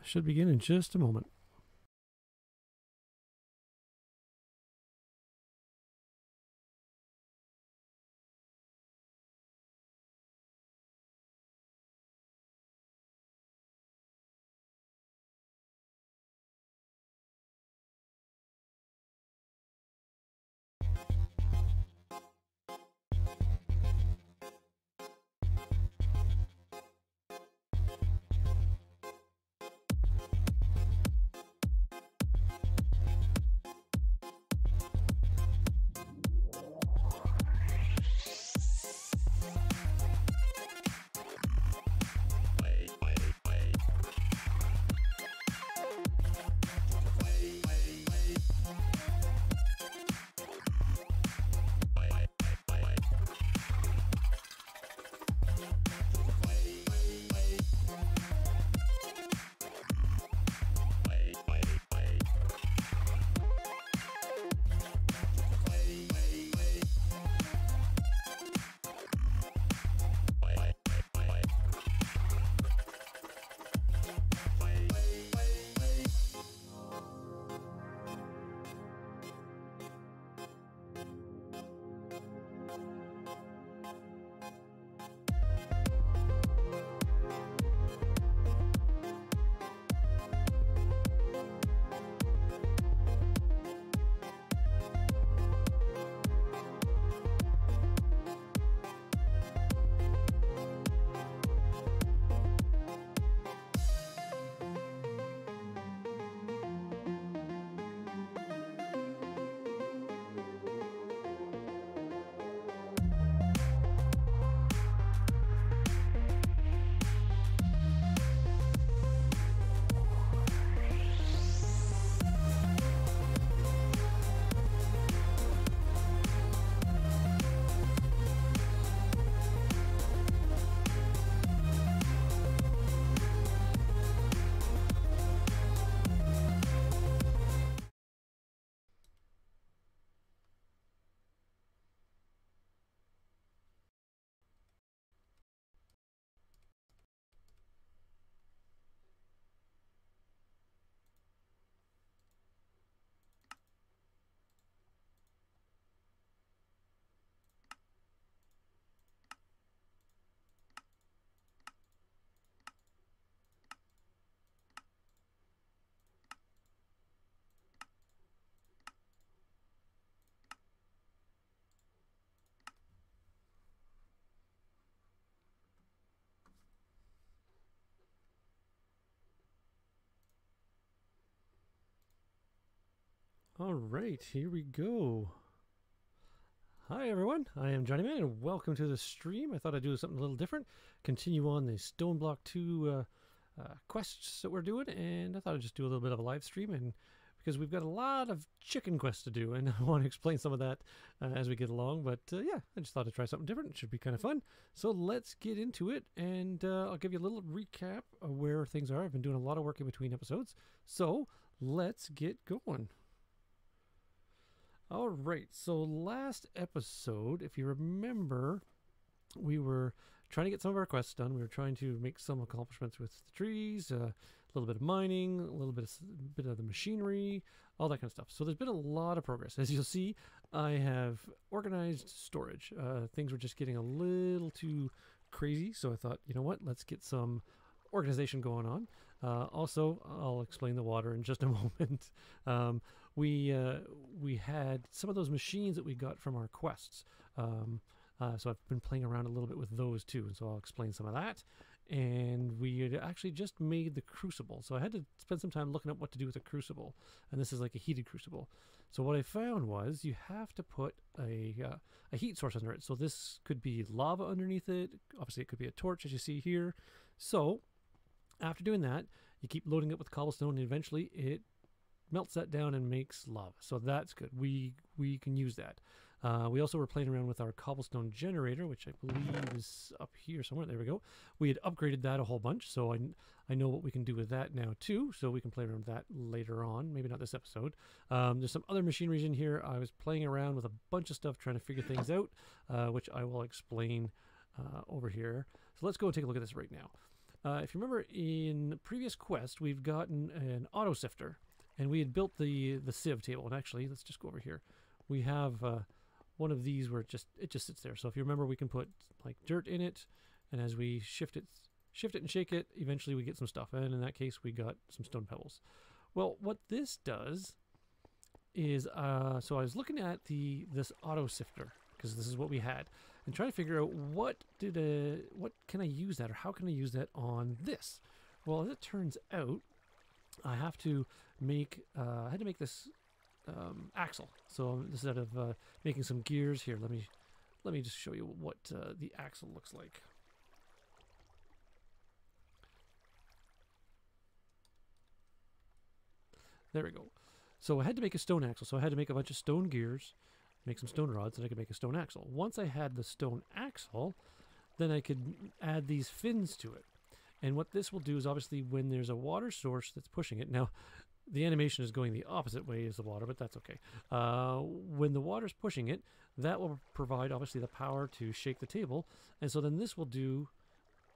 Should begin in just a moment. All right, here we go. Hi everyone, I am Johnnyman and welcome to the stream. I thought I'd do something a little different, continue on the Stoneblock 2 quests that we're doing, and I thought I'd just do a little bit of a live stream, and because we've got a lot of chicken quests to do, and I want to explain some of that as we get along, but yeah, I just thought I'd try something different. It should be kind of fun. So let's get into it, and I'll give you a little recap of where things are. I've been doing a lot of work in between episodes, so let's get going. All right, so last episode, if you remember, we were trying to get some of our quests done. We were trying to make some accomplishments with the trees, a little bit of mining, a little bit of the machinery, all that kind of stuff. So there's been a lot of progress. As you'll see, I have organized storage. Things were just getting a little too crazy, so I thought, you know what, let's get some organization going on. Also, I'll explain the water in just a moment. We had some of those machines that we got from our quests. So I've been playing around a little bit with those too, and so I'll explain some of that. And we had actually just made the crucible, so I had to spend some time looking up what to do with a crucible, and this is like a heated crucible. So what I found was you have to put a heat source under it. So this could be lava underneath it. Obviously it could be a torch, as you see here. So after doing that, you keep loading it with cobblestone, and eventually it melts that down and makes lava. So that's good. We can use that. We also were playing around with our cobblestone generator, which I believe is up here somewhere. There we go. We had upgraded that a whole bunch, so I know what we can do with that now too, so we can play around with that later on. Maybe not this episode. There's some other machineries in here. I was playing around with a bunch of stuff, trying to figure things out, which I will explain over here. So let's go and take a look at this right now. If you remember in the previous quest, we've gotten an auto sifter, and we had built the sieve table. And actually, let's just go over here. We have one of these where it just sits there. So if you remember, we can put like dirt in it, and as we shift it and shake it, eventually we get some stuff. And in that case, we got some stone pebbles. Well, what this does is, so I was looking at this auto sifter, because this is what we had, and trying to figure out what can I use that, or how can I use that on this. Well, as it turns out, I have to make I had to make this axle. So instead of making some gears here, let me just show you what the axle looks like. There we go. So I had to make a stone axle. So I had to make a bunch of stone gears, make some stone rods, and I could make a stone axle. Once I had the stone axle, then I could add these fins to it. And what this will do is, obviously, when there's a water source that's pushing it, now the animation is going the opposite way as the water, but that's okay. When the water's pushing it, that will provide, obviously, the power to shake the table. And so then this will do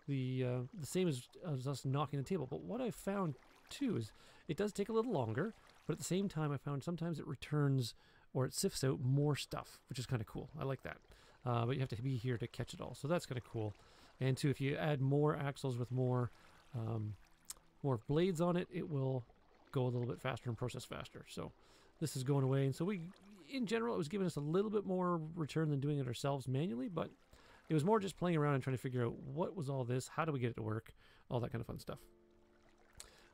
the same as us knocking the table. But what I found, too, is it does take a little longer, but at the same time, I found sometimes it returns or it sifts out more stuff, which is kind of cool. I like that. But you have to be here to catch it all. So that's kind of cool. And too, if you add more axles with more blades on it, it will go a little bit faster and process faster. So this is going away. And so in general, it was giving us a little bit more return than doing it ourselves manually, but it was more just playing around and trying to figure out what was all this, how do we get it to work, all that kind of fun stuff.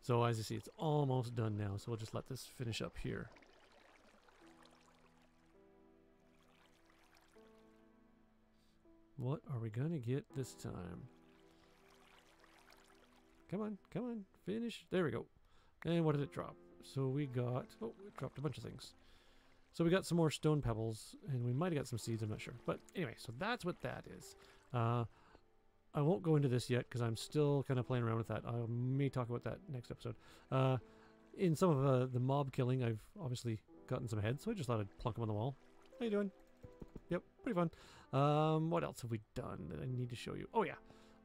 So as you see, it's almost done now. So we'll just let this finish up here. What are we going to get this time? Come on, finish. There we go. And what did it drop? So we got, oh, it dropped a bunch of things. So we got some more stone pebbles, and we might have got some seeds, I'm not sure. But anyway, so that's what that is. I won't go into this yet because I'm still kind of playing around with that. I may talk about that next episode. In some of the mob killing, I've obviously gotten some heads, so I just thought I'd plunk them on the wall. How you doing? Yep, pretty fun. What else have we done that I need to show you? Oh yeah,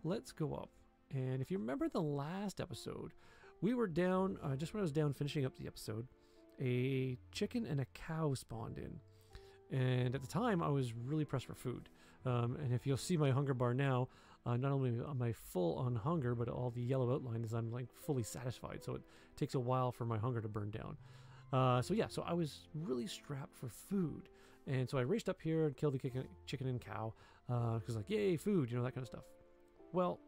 let's go up. And if you remember the last episode, we were down, just when I was down finishing up the episode, a chicken and a cow spawned in. And at the time, I was really pressed for food. And if you'll see my hunger bar now, not only am I full on hunger, but all the yellow outline is I'm like fully satisfied. So it takes a while for my hunger to burn down. So yeah, so I was really strapped for food. And so I raced up here and killed the chicken and cow. Because like, yay, food, you know, that kind of stuff. Well,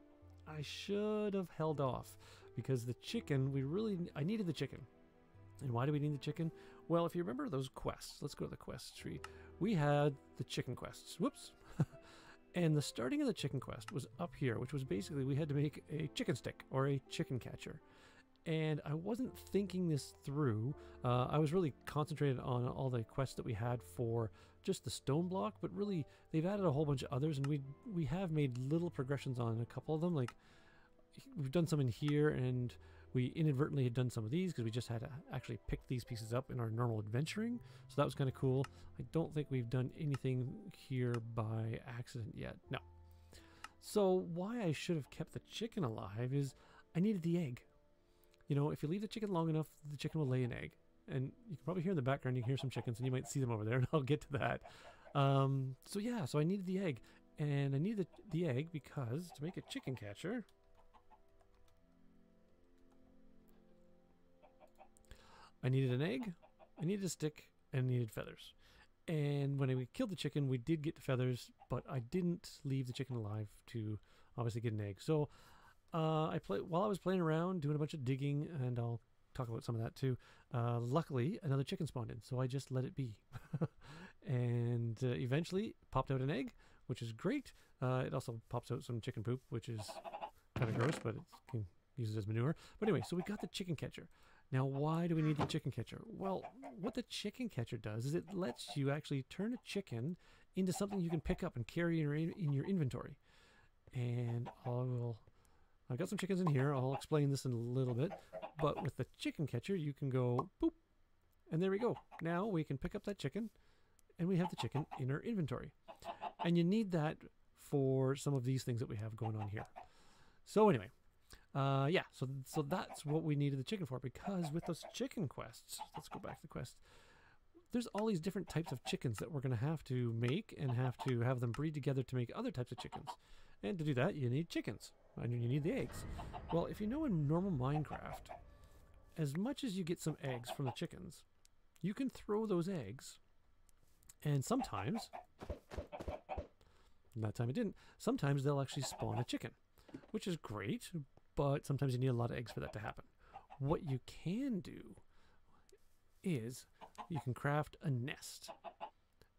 I should have held off. Because the chicken, I needed the chicken. And why do we need the chicken? Well, if you remember those quests, let's go to the quest tree. We had the chicken quests. Whoops. And the starting of the chicken quest was up here, which was basically we had to make a chicken stick or a chicken catcher. And I wasn't thinking this through. I was really concentrated on all the quests that we had for just the Stoneblock, but really they've added a whole bunch of others, and we have made little progressions on a couple of them. Like we've done some in here, and we inadvertently had done some of these because we just had to actually pick these pieces up in our normal adventuring. So that was kind of cool. I don't think we've done anything here by accident yet. No. So why I should have kept the chicken alive is I needed the egg. You know, if you leave the chicken long enough, the chicken will lay an egg. And you can probably hear in the background, you can hear some chickens, and you might see them over there, and I'll get to that. So yeah, so I needed the egg. And I needed the egg because to make a chicken catcher, I needed an egg, I needed a stick, and I needed feathers. And when we killed the chicken, we did get the feathers, but I didn't leave the chicken alive to obviously get an egg. So while I was playing around, doing a bunch of digging, and I'll talk about some of that too, luckily another chicken spawned in, so I just let it be. And eventually popped out an egg, which is great. It also pops out some chicken poop, which is kind of gross, but it can use it as manure. But anyway, so we got the chicken catcher. Now, why do we need the chicken catcher? Well, what the chicken catcher does is it lets you actually turn a chicken into something you can pick up and carry in your inventory. And I've got some chickens in here. I'll explain this in a little bit. But with the chicken catcher, you can go boop, and there we go. Now we can pick up that chicken, and we have the chicken in our inventory. And you need that for some of these things that we have going on here. So anyway, Yeah, so that's what we needed the chicken for, because with those chicken quests, let's go back to the quest. There's all these different types of chickens that we're going to have to make and have to have them breed together to make other types of chickens. And to do that, you need chickens, and you need the eggs. Well, if you know in normal Minecraft, as much as you get some eggs from the chickens, you can throw those eggs, and sometimes, that time it didn't, sometimes they'll actually spawn a chicken, which is great, but sometimes you need a lot of eggs for that to happen. What you can do is you can craft a nest.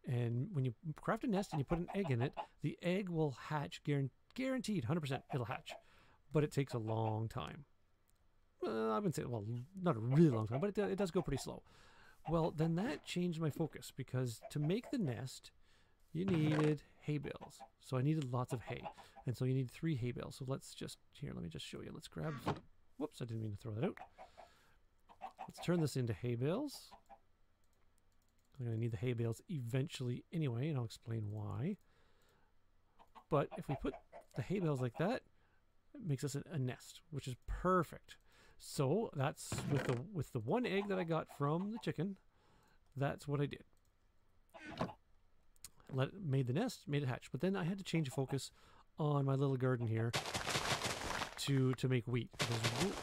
And when you craft a nest and you put an egg in it, the egg will hatch, guaranteed, 100% it'll hatch. But it takes a long time. I wouldn't say, well, not a really long time, but it does go pretty slow. Well, then that changed my focus, because to make the nest, you needed hay bales. So I needed lots of hay. And so you need 3 hay bales. So let's just, here, let me just show you. Let's grab, whoops, I didn't mean to throw that out. Let's turn this into hay bales. I'm going to need the hay bales eventually anyway, and I'll explain why. But if we put the hay bales like that, it makes us a nest, which is perfect. So that's with the 1 egg that I got from the chicken, that's what I did. Made the nest, made it hatch. But then I had to change focus on my little garden here to make wheat. Because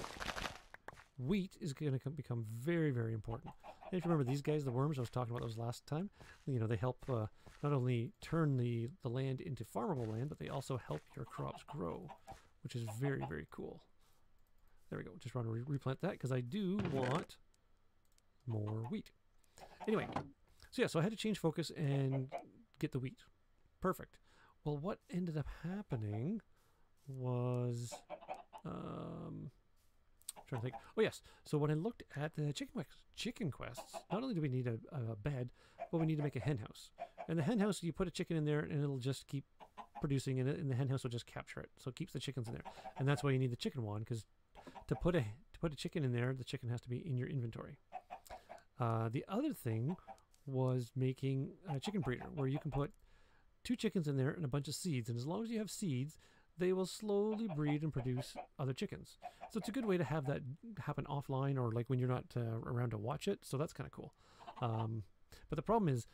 wheat is going to become very, very important. And if you remember these guys, the worms, I was talking about those last time, you know, they help not only turn the land into farmable land, but they also help your crops grow, which is very, very cool. There we go. Just want to replant that because I do want more wheat. Anyway, so yeah, so I had to change focus and get the wheat. Perfect. Well, what ended up happening was... trying to think. Oh yes. So when I looked at the chicken quests, not only do we need a bed, but we need to make a hen house. And the hen house, you put a chicken in there, and it'll just keep producing, and the hen house will just capture it. So it keeps the chickens in there, and that's why you need the chicken wand, because to put a chicken in there, the chicken has to be in your inventory. The other thing was making a chicken breeder, where you can put 2 chickens in there and a bunch of seeds, and as long as you have seeds, they will slowly breed and produce other chickens. So it's a good way to have that happen offline, or like when you're not around to watch it. So that's kind of cool. But the problem is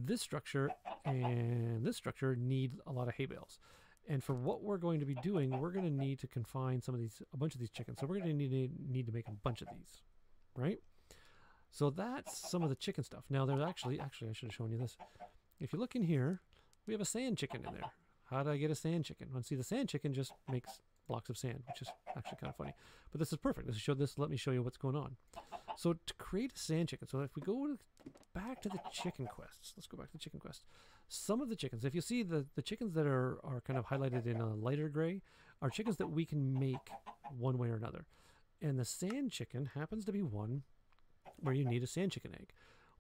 this structure and this structure need a lot of hay bales. And for what we're going to be doing, we're going to need to confine a bunch of these chickens. So we're going to need to make a bunch of these, right? So that's some of the chicken stuff. Now there's actually I should have shown you this. If you look in here, we have a sand chicken in there. How did I get a sand chicken? Well, see, the sand chicken just makes blocks of sand, which is actually kind of funny. But this is perfect. Let me show you what's going on. So to create a sand chicken, so if we go back to the chicken quests, let's go back to the chicken quest. Some of the chickens, if you see the chickens that are kind of highlighted in a lighter gray, are chickens that we can make one way or another. And the sand chicken happens to be one where you need a sand chicken egg.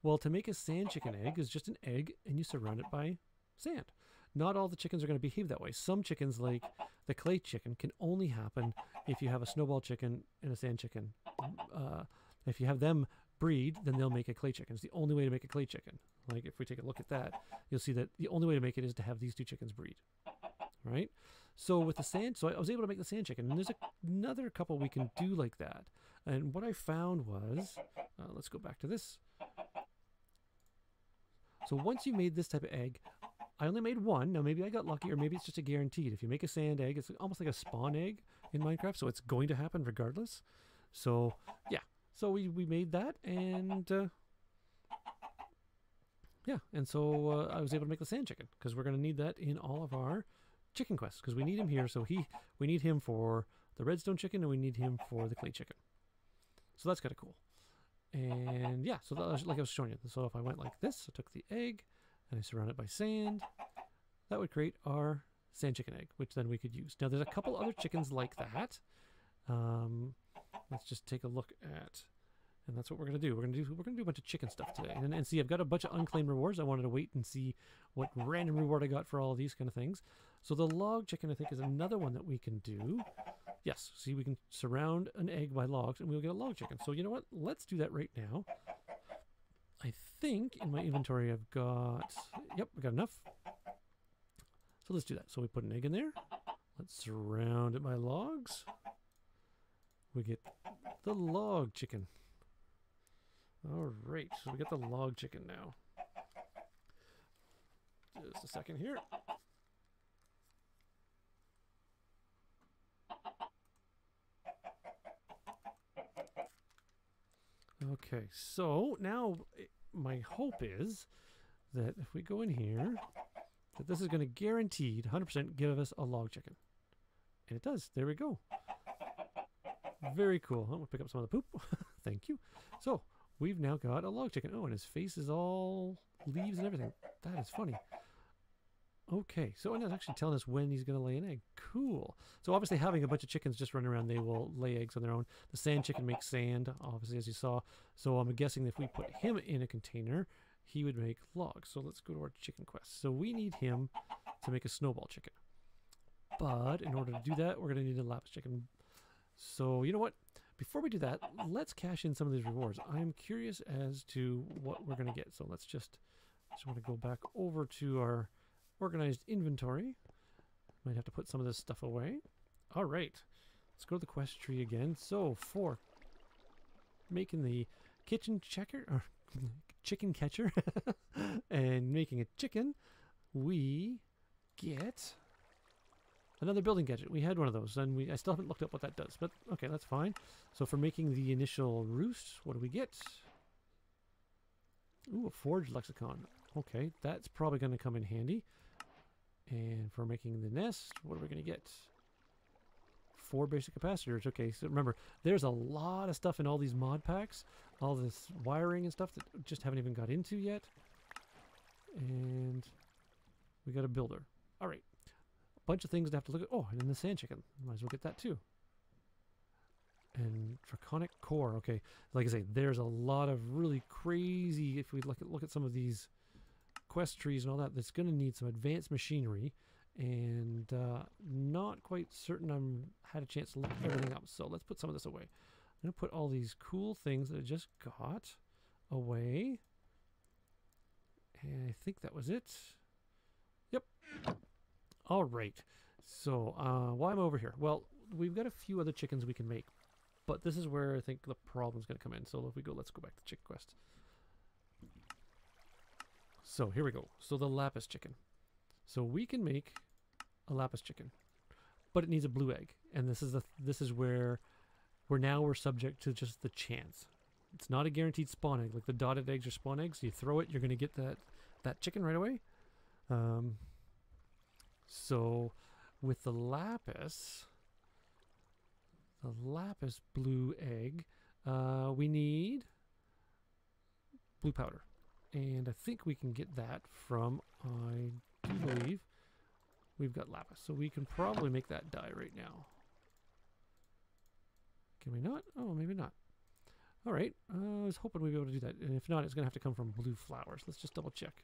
Well, to make a sand chicken egg is just an egg, and you surround it by sand. Not all the chickens are going to behave that way. Some chickens, like the clay chicken, can only happen if you have a snowball chicken and a sand chicken. If you have them breed, then they'll make a clay chicken. It's the only way to make a clay chicken. Like if we take a look at that, you'll see that the only way to make it is to have these 2 chickens breed. Right? So with the sand, so I was able to make the sand chicken, and there's another couple we can do like that. And what I found was, let's go back to this. So once you made this type of egg, I only made 1. Now maybe I got lucky, or maybe it's just a guaranteed. If you make a sand egg, it's almost like a spawn egg in Minecraft, so it's going to happen regardless. So yeah, so we made that, and yeah, and so I was able to make the sand chicken, because we're going to need that in all of our chicken quests, because we need him here. So we need him for the redstone chicken, and we need him for the clay chicken. So that's kind of cool. And yeah, so that was, like I was showing you. So if I went like this, I took the egg and I surround it by sand, that would create our sand chicken egg, which then we could use. Now there's a couple other chickens like that. Let's just take a look at, and that's what we're gonna do. We're gonna do a bunch of chicken stuff today. And see, I've got a bunch of unclaimed rewards. I wanted to wait and see what random reward I got for all of these kind of things. So the log chicken, I think, is another one that we can do. Yes, see, we can surround an egg by logs, and we'll get a log chicken. So you know what? Let's do that right now. I think in my inventory I've got, yep, we got enough. So let's do that. So we put an egg in there. Let's surround it by logs. we get the log chicken. All right, so we got the log chicken now. Just a second here. Okay, so now my hope is that if we go in here, that this is going to guaranteed 100% give us a log chicken. And it does. There we go. Very cool. I'm going to pick up some of the poop. Thank you. So, we've now got a log chicken. Oh, and his face is all leaves and everything. That is funny. Okay, so it's actually telling us when he's going to lay an egg. Cool. So obviously having a bunch of chickens just running around, they will lay eggs on their own. The sand chicken makes sand, obviously, as you saw. So I'm guessing if we put him in a container, he would make logs. So let's go to our chicken quest. So we need him to make a snowball chicken. But in order to do that, we're going to need a lapis chicken. So you know what? Before we do that, let's cash in some of these rewards. I'm curious as to what we're going to get. So let's just want to go back over to our organized inventory. Might have to put some of this stuff away. All right, let's go to the quest tree again. So for making the kitchen checker or chicken catcher and making a chicken, we get another building gadget. We had one of those, and I still haven't looked up what that does, but okay, that's fine. So for making the initial roost, what do we get? Ooh, a forged lexicon. Okay, that's probably going to come in handy. And for making the nest, what are we going to get? 4 basic capacitors. Okay, so remember, there's a lot of stuff in all these mod packs, all this wiring and stuff that just haven't even got into yet. And we got a builder. All right, a bunch of things to have to look at. Oh, and then the sand chicken. Might as well get that too. And draconic core. Okay, like I say, there's a lot of really crazy. If we look at some of these quest trees and all that, that's going to need some advanced machinery, and not quite certain I'm had a chance to look everything up. So let's put some of this away. I'm going to put all these cool things that I just got away, and I think that was it. Yep. All right. So why am I over here? Well, we've got a few other chickens we can make, but this is where I think the problem's going to come in. So if we go, let's go back to chicken quest. So here we go. So the lapis chicken. So we can make a lapis chicken, but it needs a blue egg, and this is where we're subject to just the chance. It's not a guaranteed spawn egg. Like the dotted eggs are spawn eggs. You throw it, you're going to get that chicken right away. So with the lapis blue egg, we need blue powder. And I think we can get that from, I do believe, we've got lapis. So we can probably make that dye right now. Can we not? Oh, maybe not. All right. I was hoping we'd be able to do that. And if not, it's going to have to come from blue flowers. Let's just double check.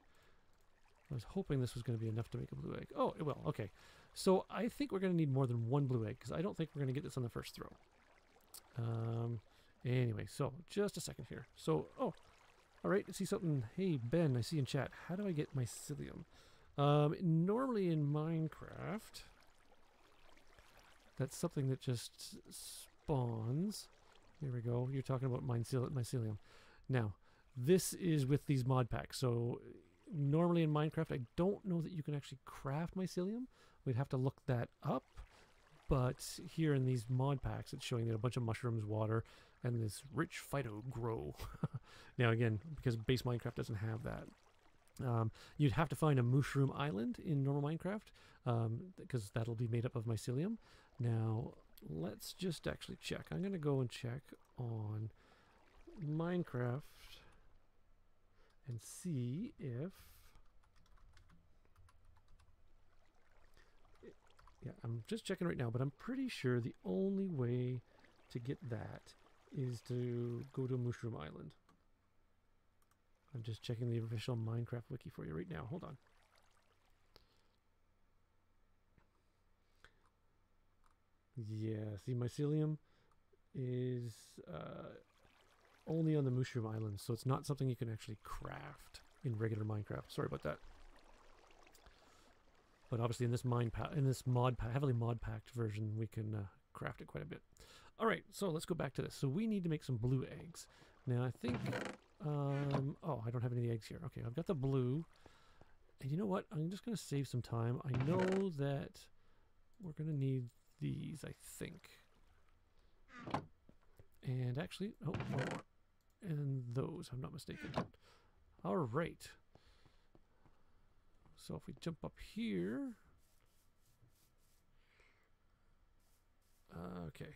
I was hoping this was going to be enough to make a blue egg. Oh, it will. Okay. So I think we're going to need more than one blue egg, because I don't think we're going to get this on the first throw. Anyway, so just a second here. So, oh. All right, I see something. Hey, Ben, I see in chat. How do I get mycelium? Normally in Minecraft, that's something that just spawns. Here we go. You're talking about mycelium. Now, this is with these mod packs. So normally in Minecraft, I don't know that you can actually craft mycelium. We'd have to look that up. But here in these mod packs, it's showing that a bunch of mushrooms, water, and this rich phyto grow. Now again, because base Minecraft doesn't have that. You'd have to find a mushroom island in normal Minecraft, because that'll be made up of mycelium. Now, let's just actually check. I'm going to go and check on Minecraft and see if... Yeah, I'm just checking right now, but I'm pretty sure the only way to get that is to go to Mushroom Island. I'm just checking the official Minecraft wiki for you right now. Hold on. Yeah, see, mycelium is only on the Mushroom Island, so it's not something you can actually craft in regular Minecraft. Sorry about that. But obviously in this heavily mod packed version, we can craft it quite a bit. All right, so let's go back to this. So we need to make some blue eggs. Now I think, oh, I don't have any of the eggs here. Okay, I've got the blue. And you know what? I'm just going to save some time. I know that we're going to need these, I think. And actually, oh, one more. And those, I'm not mistaken. All right. So if we jump up here. Okay.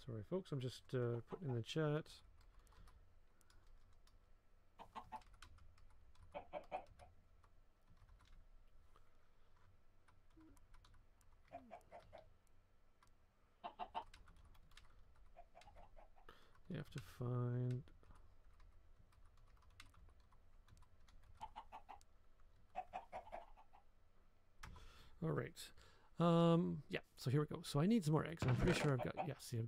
Sorry, folks. I'm just putting in the chat. You have to find... All right. Yeah, so here we go. So I need some more eggs. I'm pretty sure I've got, yeah, see, I've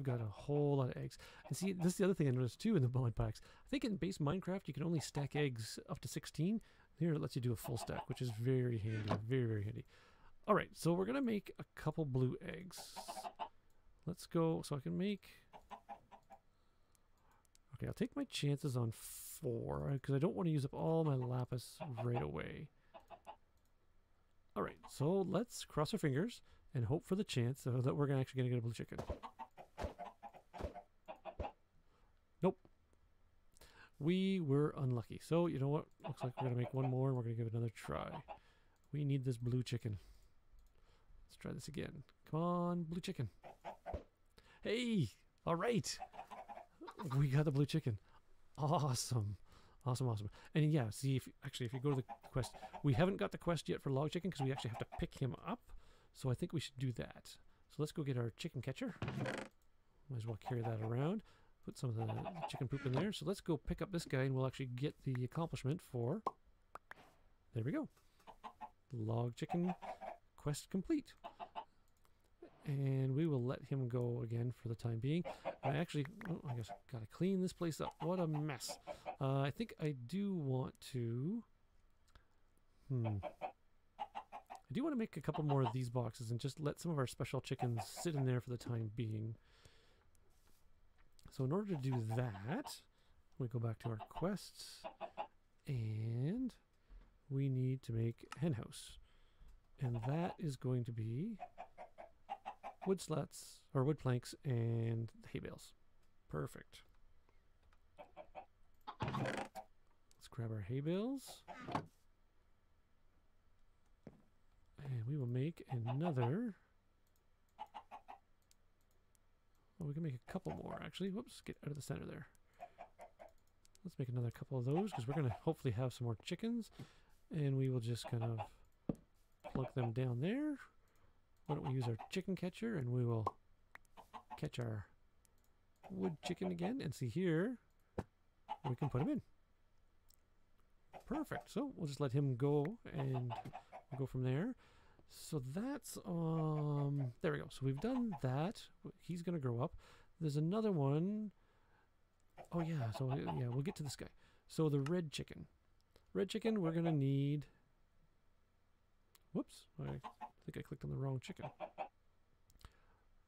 got a whole lot of eggs. And see, this is the other thing I noticed too in the mod packs. I think in base Minecraft, you can only stack eggs up to 16. Here, it lets you do a full stack, which is very handy, very, very handy. All right, so we're going to make a couple blue eggs. Let's go, so I can make... Okay, I'll take my chances on 4, because I don't want to use up all my lapis right away. All right, so let's cross our fingers and hope for the chance that we're actually going to get a blue chicken. Nope. We were unlucky. So, you know what? Looks like we're going to make one more and we're going to give it another try. We need this blue chicken. Let's try this again. Come on, blue chicken. Hey! All right! We got the blue chicken. Awesome. Awesome, awesome. And yeah, see, if you go to the quest, we haven't got the quest yet for log chicken because we actually have to pick him up. So I think we should do that. So let's go get our chicken catcher. Might as well carry that around. Put some of the chicken poop in there. So let's go pick up this guy and we'll actually get the accomplishment for... There we go. Log chicken quest complete. And we will let him go again for the time being. I actually, oh, I guess I've got to clean this place up. What a mess. I think I do want to... I do want to make a couple more of these boxes and just let some of our special chickens sit in there for the time being. So in order to do that, we go back to our quests. And we need to make Henhouse. And that is going to be... wood slats, or wood planks, and hay bales. Perfect. Let's grab our hay bales. And we will make another... Well, we can make a couple more, actually. Whoops, get out of the center there. Let's make another couple of those, because we're going to hopefully have some more chickens. And we will just kind of plunk them down there. Why don't we use our chicken catcher and we will catch our wood chicken again and see here we can put him in. Perfect. So we'll just let him go and we'll go from there. So that's there we go. So we've done that. He's gonna grow up. There's another one. Oh yeah, so yeah, we'll get to this guy. So the red chicken. Red chicken we're gonna need... Whoops. I think I clicked on the wrong chicken.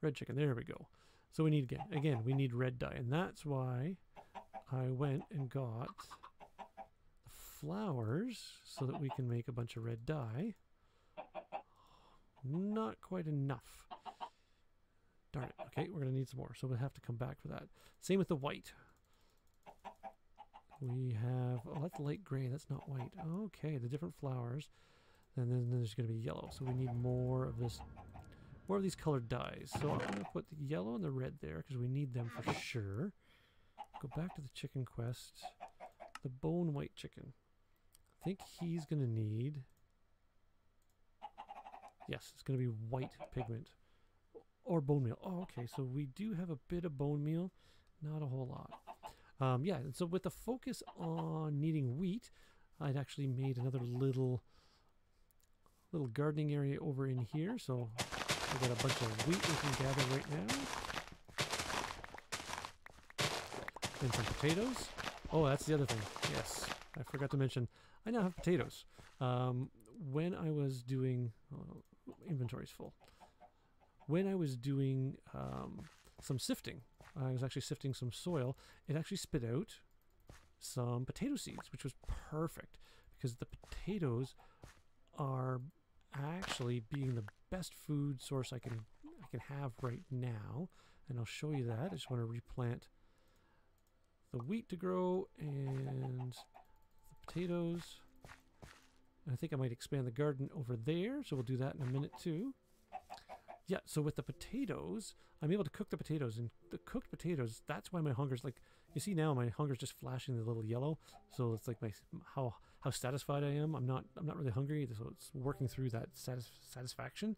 Red chicken, there we go. So we need, again, we need red dye. And that's why I went and got the flowers so that we can make a bunch of red dye. Not quite enough. Darn it. Okay, we're going to need some more. So we'll have to come back for that. Same with the white. We have, oh, that's light gray. That's not white. Okay, the different flowers. And then there's going to be yellow. So we need more of this, more of these colored dyes. So I'm going to put the yellow and the red there because we need them for sure. Go back to the chicken quest. The bone white chicken. I think he's going to need... Yes, it's going to be white pigment. Or bone meal. Oh, okay. So we do have a bit of bone meal. Not a whole lot. Yeah, and so with the focus on needing wheat, I'd actually made another little gardening area over in here. So we've got a bunch of wheat we can gather right now. And some potatoes. Oh, that's the other thing. Yes, I forgot to mention. I now have potatoes. When I was doing inventory's full. When I was doing some sifting, I was actually sifting some soil. It actually spit out some potato seeds, which was perfect because the potatoes are actually being the best food source I can have right now, and I'll show you that. I just want to replant the wheat to grow and the potatoes. And I think I might expand the garden over there, so we'll do that in a minute too. Yeah, so with the potatoes, I'm able to cook the potatoes, and the cooked potatoes, that's why my hunger's like, you see now my hunger's just flashing the little yellow, so it's like how satisfied I am. I'm not really hungry, so it's working through that satisfaction.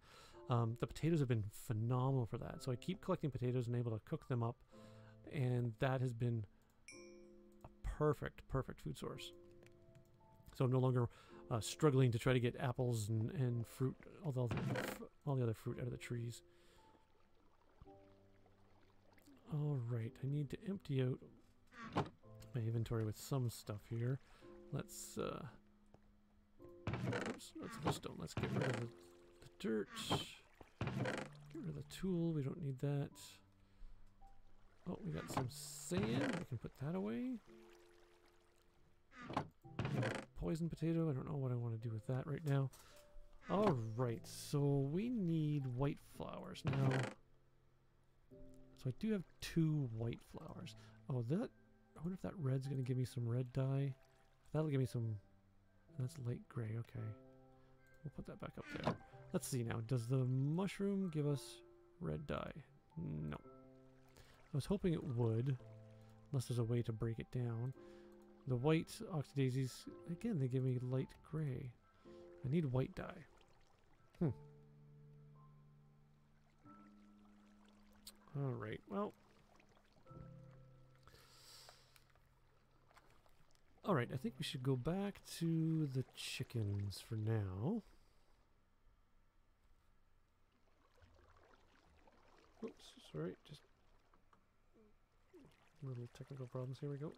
The potatoes have been phenomenal for that, so I keep collecting potatoes and able to cook them up, and that has been a perfect food source. So I'm no longer struggling to try to get apples and fruit, all the other fruit out of the trees. Alright, I need to empty out my inventory with some stuff here. Let's, oops, let's don't. Let's get rid of the dirt. Get rid of the tool, we don't need that. Oh, we got some sand, we can put that away. Poison potato, I don't know what I want to do with that right now. Alright, so we need white flowers now. So I do have 2 white flowers. Oh, I wonder if that red's going to give me some red dye. That'll give me some, that's light gray, okay. We'll put that back up there. Let's see now, does the mushroom give us red dye? No. I was hoping it would, unless there's a way to break it down. The white oxydaisies, again, they give me light gray. I need white dye. Alright, well. Alright, I think we should go back to the chickens for now. Oops, sorry, just little technical problems. Here we go.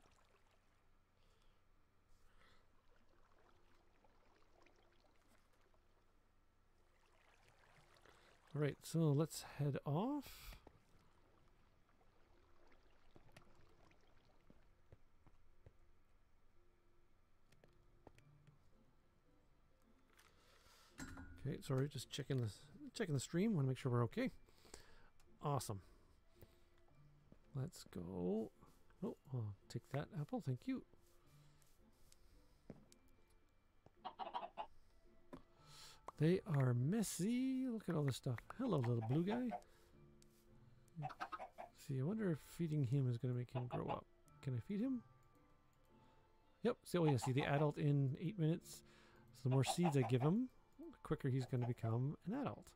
Alright, so let's head off. Okay, sorry, just checking the stream. Want to make sure we're okay. Awesome. Let's go. Oh, I'll take that apple. Thank you. They are messy. Look at all this stuff. Hello, little blue guy. See, I wonder if feeding him is going to make him grow up. Can I feed him? Yep. So, yeah, see, the adult in 8 minutes. So the more seeds I give him, the quicker he's going to become an adult.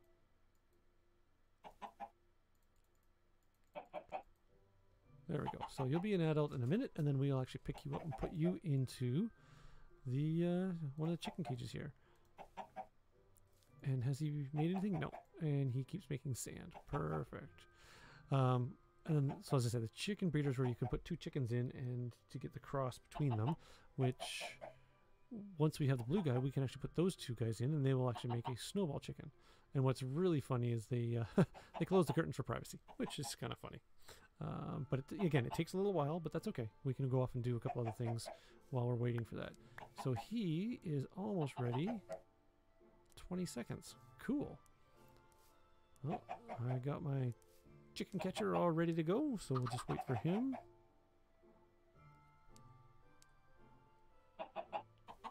There we go. So you'll be an adult in a minute, and then we'll actually pick you up and put you into the one of the chicken cages here. And has he made anything? No. And he keeps making sand. Perfect. And then, so as I said, the chicken breeders where you can put 2 chickens in and to get the cross between them, which once we have the blue guy, we can actually put those 2 guys in and they will actually make a snowball chicken. And what's really funny is they they close the curtains for privacy, which is kind of funny. But again, it takes a little while, but that's okay. We can go off and do a couple other things while we're waiting for that. So he is almost ready. 20 seconds. Cool. Well, I got my chicken catcher all ready to go, so we'll just wait for him.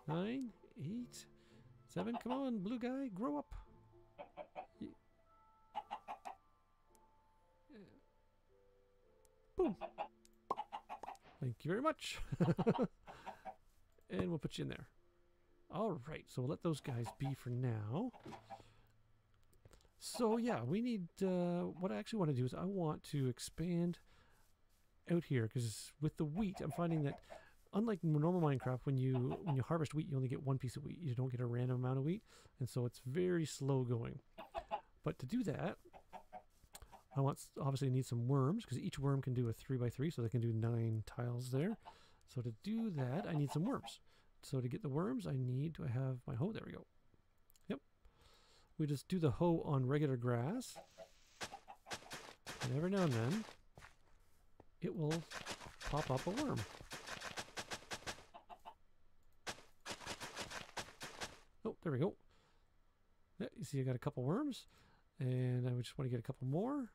9, 8, 7. Come on, blue guy, grow up. Boom. Thank you very much. And we'll put you in there. Alright, so we'll let those guys be for now. So yeah, we need, what I actually want to do is I want to expand out here, because with the wheat, I'm finding that unlike normal Minecraft, when you harvest wheat, you only get 1 piece of wheat. You don't get a random amount of wheat, and so it's very slow going. But to do that, I obviously need some worms, because each worm can do a 3x3, so they can do 9 tiles there. So to do that, I need some worms. So to get the worms, do I have my hoe? There we go. Yep. We just do the hoe on regular grass. And every now and then, it will pop up a worm. Oh, there we go. Yeah, you see I got a couple worms. And I just want to get a couple more.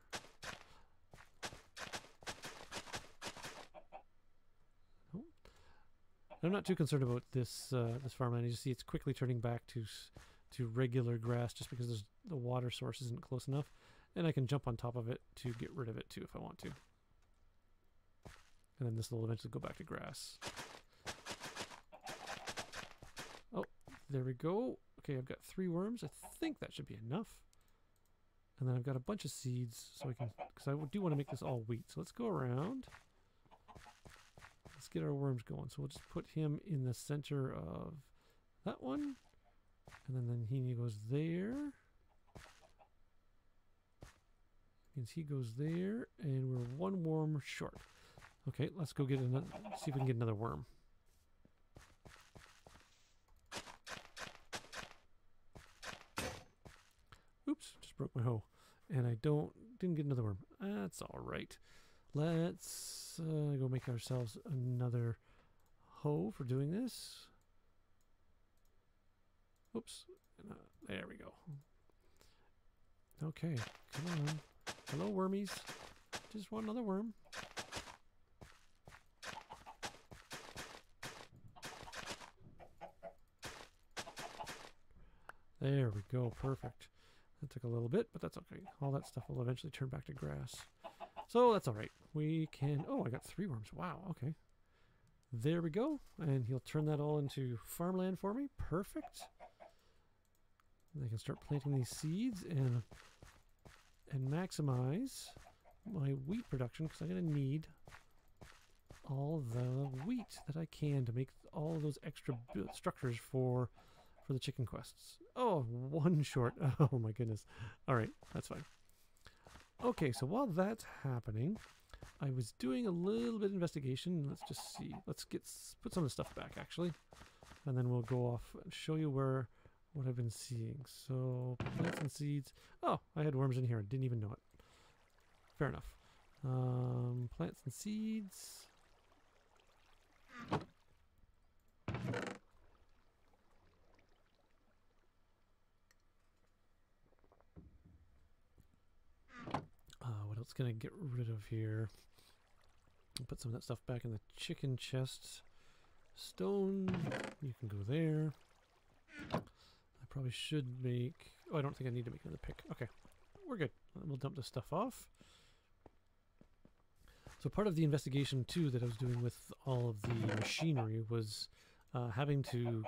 Oh. I'm not too concerned about this this farmland. You see it's quickly turning back to regular grass just because the water source isn't close enough. And I can jump on top of it to get rid of it too if I want to. And then this will eventually go back to grass. Oh, there we go. Okay, I've got 3 worms. I think that should be enough. And then I've got a bunch of seeds, so I can, because I do want to make this all wheat. So let's go around. Let's get our worms going. So we'll just put him in the center of that one. And then he goes there. Means he goes there, and we're 1 worm short. Okay, let's go get another, see if we can get another worm. Oops, just broke my hoe. And I didn't get another worm. That's all right. Let's go make ourselves another hoe for doing this. Oops. There we go. Okay, come on. Hello, wormies. Just want another worm. There we go. Perfect. That took a little bit, but that's okay. All that stuff will eventually turn back to grass. So that's all right. We can... Oh, I got 3 worms. Wow, okay. There we go. And he'll turn that all into farmland for me. Perfect. And I can start planting these seeds and maximize my wheat production because I'm going to need all the wheat that I can to make all those extra structures for the chicken quests. Oh, 1 short. Oh my goodness. All right, that's fine. Okay, so while that's happening, I was doing a little bit of investigation. Let's just see. Let's put some of the stuff back actually, and then we'll go off and show you what I've been seeing. So plants and seeds. Oh, I had worms in here. I didn't even know it. Fair enough. Plants and seeds. What else can I get rid of here? I'll put some of that stuff back in the chicken chest. Stone, you can go there. I probably should make... Oh, I don't think I need to make another pick. Okay, we're good. We'll dump this stuff off. So part of the investigation, too, that I was doing with all of the machinery was having to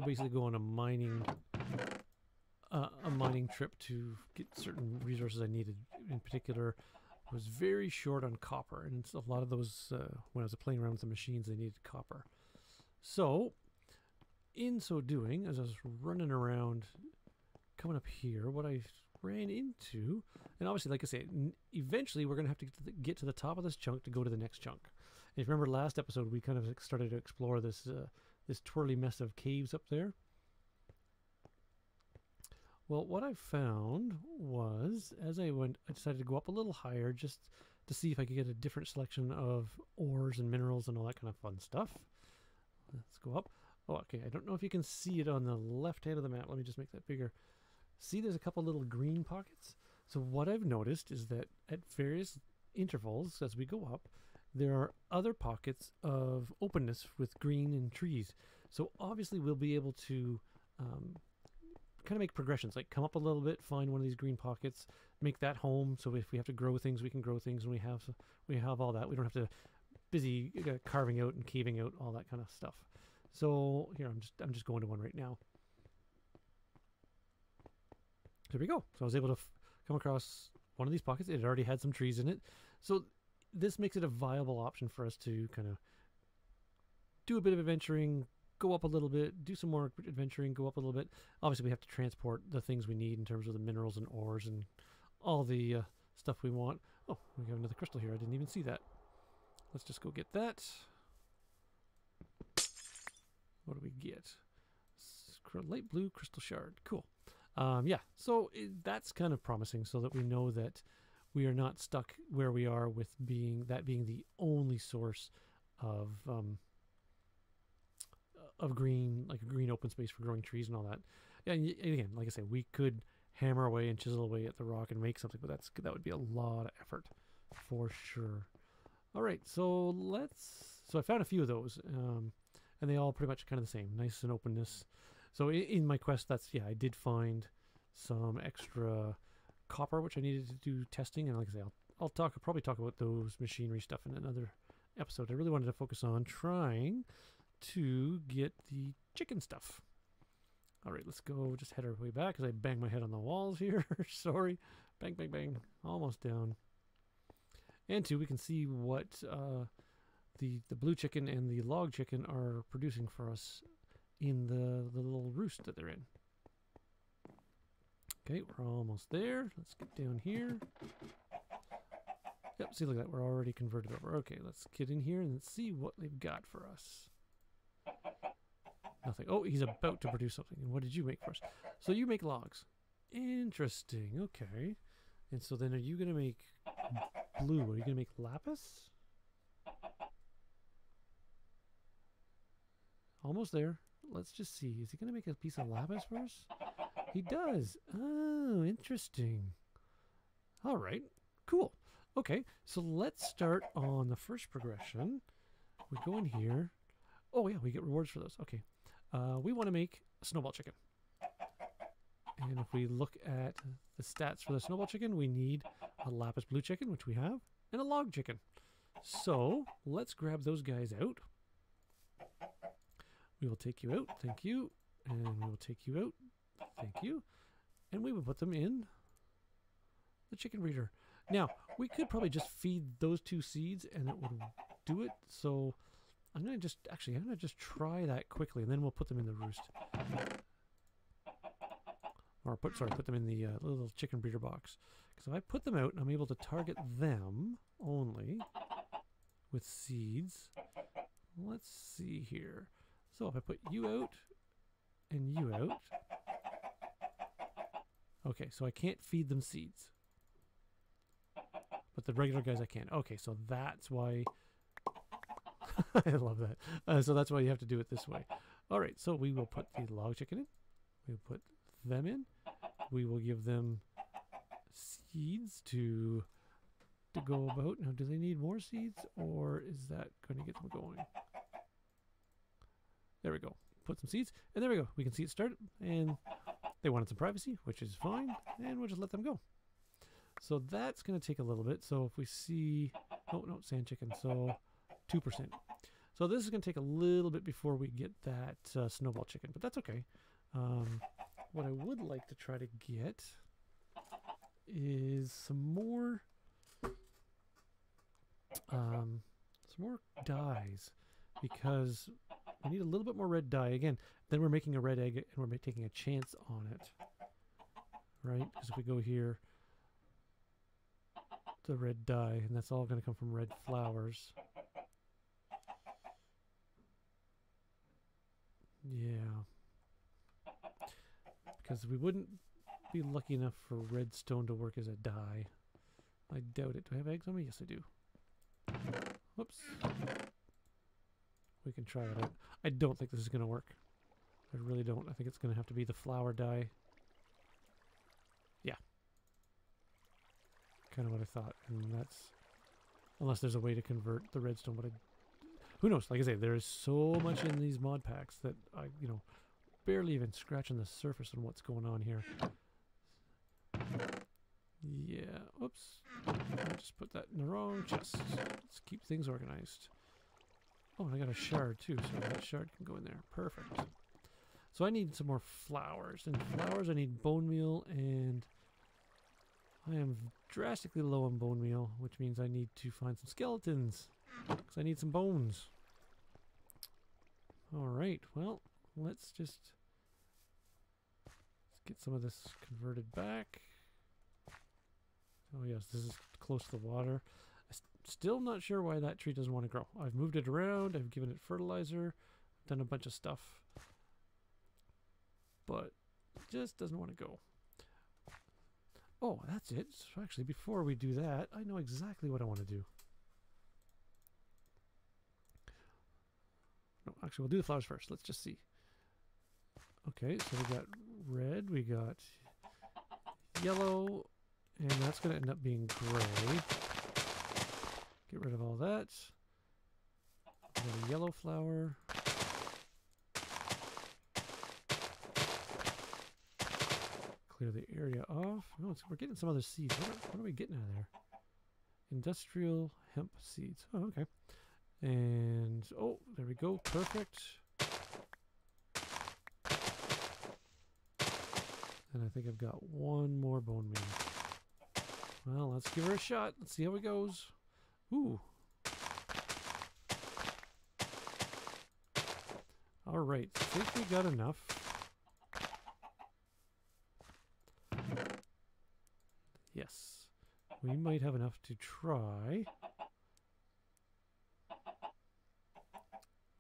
basically go on a mining trip to get certain resources I needed. In particular, I was very short on copper, and a lot of those, when I was playing around with the machines, they needed copper. So, in so doing, as I was running around, coming up here, what I ran into, and obviously, like I say, eventually we're going to have to get to the top of this chunk to go to the next chunk. And if you remember last episode, we kind of started to explore this this twirly mess of caves up there. Well, what I found was, as I went, I decided to go up a little higher just to see if I could get a different selection of ores and minerals and all that kind of fun stuff. Let's go up. Oh, okay, I don't know if you can see it on the left hand of the map. Let me just make that bigger. See, there's a couple little green pockets. So what I've noticed is that at various intervals as we go up, there are other pockets of openness with green and trees. So obviously we'll be able to kind of make progressions, like come up a little bit, find one of these green pockets, make that home. So if we have to grow things, we can grow things, and we have all that. We don't have to busy carving out and caving out all that kind of stuff. So here I'm just going to one right now. There we go. So I was able to come across one of these pockets. It already had some trees in it. So this makes it a viable option for us to kind of do a bit of adventuring, go up a little bit, do some more adventuring, go up a little bit. Obviously, we have to transport the things we need in terms of the minerals and ores and all the stuff we want. Oh, we have another crystal here. I didn't even see that. Let's just go get that. What do we get? Light blue crystal shard. Cool. Yeah, so that's kind of promising, so that we know that we are not stuck where we are with being the only source of green, like a green open space for growing trees and all that. Yeah, and again, like I say, we could hammer away and chisel away at the rock and make something, but that would be a lot of effort for sure. All right, so I found a few of those, and they all pretty much kind of the same, nice and openness. So in my quest, I did find some extra copper, which I needed to do testing, and like I say, I'll probably talk about those machinery stuff in another episode. I really wanted to focus on trying to get the chicken stuff. All right, let's go. Just head our way back because I banged my head on the walls here. Sorry. Bang, bang, bang. Almost down. And two, we can see what the blue chicken and the log chicken are producing for us in the little roost that they're in. Okay, we're almost there. Let's get down here. Yep, see, look at that. We're already converted over. Okay, let's get in here and let's see what they've got for us. Nothing. Oh, he's about to produce something. And what did you make for us? So you make logs. Interesting. Okay. And so then are you going to make blue? Are you going to make lapis? Almost there. Let's just see. Is he going to make a piece of lapis for us? He does. Oh, interesting. All right. Cool. Okay. So let's start on the first progression. We go in here. Oh, yeah. We get rewards for those. Okay. We want to make a snowball chicken. And if we look at the stats for the snowball chicken, we need a lapis blue chicken, which we have, and a log chicken. So let's grab those guys out. We will take you out. Thank you. And we will take you out. Thank you. And we will put them in the chicken breeder. Now, we could probably just feed those two seeds and it would do it. So I'm going to just try that quickly, and then we'll put them in the roost. Or put them in the little chicken breeder box. Because if I put them out, I'm able to target them only with seeds. Let's see here. So if I put you out and you out. Okay, so I can't feed them seeds. But the regular guys I can. Okay, so that's why... I love that. So that's why you have to do it this way. All right, so we will put the log chicken in. We will put them in. We will give them seeds to go about. Now, do they need more seeds, or is that going to get them going? There we go. Put some seeds, and there we go. We can see it start, and they wanted some privacy, which is fine, and we'll just let them go. So that's going to take a little bit. So if we see... Oh, no, sand chicken. So 2%. So this is going to take a little bit before we get that snowball chicken, but that's okay. What I would like to try to get is some more dyes, because we need a little bit more red dye. Again, then we're making a red egg and we're taking a chance on it, right? Because if we go here, the red dye, and that's all going to come from red flowers. Yeah. Because we wouldn't be lucky enough for redstone to work as a dye. I doubt it. Do I have eggs on me? Yes, I do. Whoops. We can try it out. I don't think this is going to work. I really don't. I think it's going to have to be the flower dye. Yeah. Kind of what I thought. And that's... Unless there's a way to convert the redstone, but who knows? Like I say, there is so much in these mod packs that I, barely even scratching the surface on what's going on here. Yeah, oops. I just put that in the wrong chest. Let's keep things organized. Oh, and I got a shard too, so that shard can go in there. Perfect. So I need some more flowers. And flowers, I need bone meal, and I am drastically low on bone meal, which means I need to find some skeletons, because I need some bones. Alright, well, let's get some of this converted back. Oh yes, this is close to the water. Still not sure why that tree doesn't want to grow. I've moved it around, I've given it fertilizer, done a bunch of stuff. but it just doesn't want to go. Oh, that's it. So actually, before we do that, I know exactly what I want to do. No, actually, we'll do the flowers first. Let's just see. Okay, so we got red, we got yellow, and that's going to end up being gray. Get rid of all that. A yellow flower. Clear the area off. No, we're getting some other seeds. What are we getting out of there? Industrial hemp seeds. Oh, okay. And, oh, there we go. Perfect. And I think I've got one more bone meal. Well, let's give her a shot. Let's see how it goes. Ooh. All right. I think we got enough. Yes. We might have enough to try.